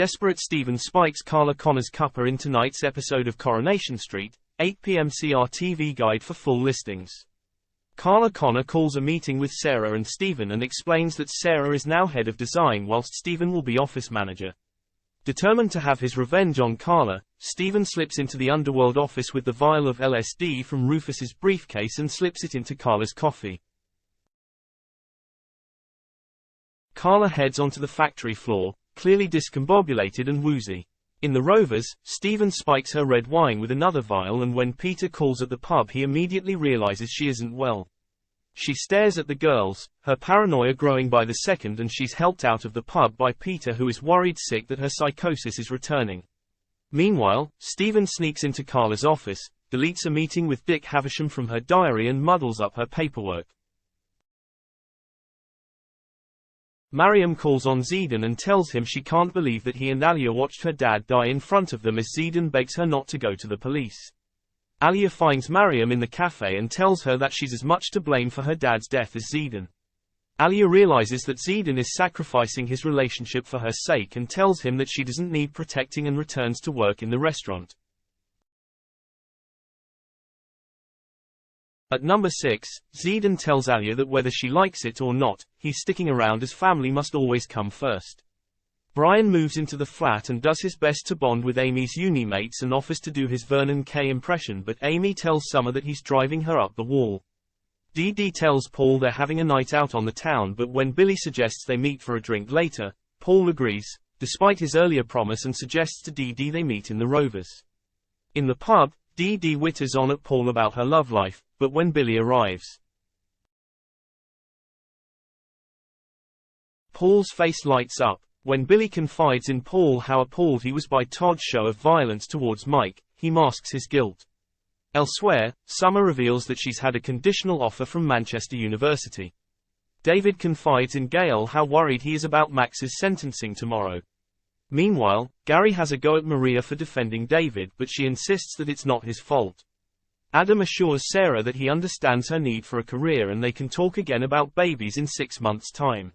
Desperate Stephen spikes Carla Connor's cuppa in tonight's episode of Coronation Street, 8 p.m. CRTV guide for full listings. Carla Connor calls a meeting with Sarah and Stephen and explains that Sarah is now head of design whilst Stephen will be office manager. Determined to have his revenge on Carla, Stephen slips into the underworld office with the vial of LSD from Rufus's briefcase and slips it into Carla's coffee. Carla heads onto the factory floor, clearly discombobulated and woozy. In the Rovers, Stephen spikes her red wine with another vial, and when Peter calls at the pub he immediately realizes she isn't well. She stares at the girls, her paranoia growing by the second, and she's helped out of the pub by Peter, who is worried sick that her psychosis is returning. Meanwhile, Stephen sneaks into Carla's office, deletes a meeting with Dick Havisham from her diary and muddles up her paperwork. Mariam calls on Zidane and tells him she can't believe that he and Alia watched her dad die in front of them as Zidane begs her not to go to the police. Alia finds Mariam in the cafe and tells her that she's as much to blame for her dad's death as Zidane. Alia realizes that Zidane is sacrificing his relationship for her sake and tells him that she doesn't need protecting and returns to work in the restaurant. At number 6, Zidane tells Alia that whether she likes it or not, he's sticking around as family must always come first. Brian moves into the flat and does his best to bond with Amy's uni mates and offers to do his Vernon Kay impression, but Amy tells Summer that he's driving her up the wall. Dee Dee tells Paul they're having a night out on the town, but when Billy suggests they meet for a drink later, Paul agrees, despite his earlier promise, and suggests to Dee Dee they meet in the Rovers. In the pub, Dee Dee witters on at Paul about her love life, but when Billy arrives, Paul's face lights up. When Billy confides in Paul how appalled he was by Todd's show of violence towards Mike, he masks his guilt. Elsewhere, Summer reveals that she's had a conditional offer from Manchester University. David confides in Gail how worried he is about Max's sentencing tomorrow. Meanwhile, Gary has a go at Maria for defending David, but she insists that it's not his fault. Adam assures Sarah that he understands her need for a career and they can talk again about babies in 6 months' time.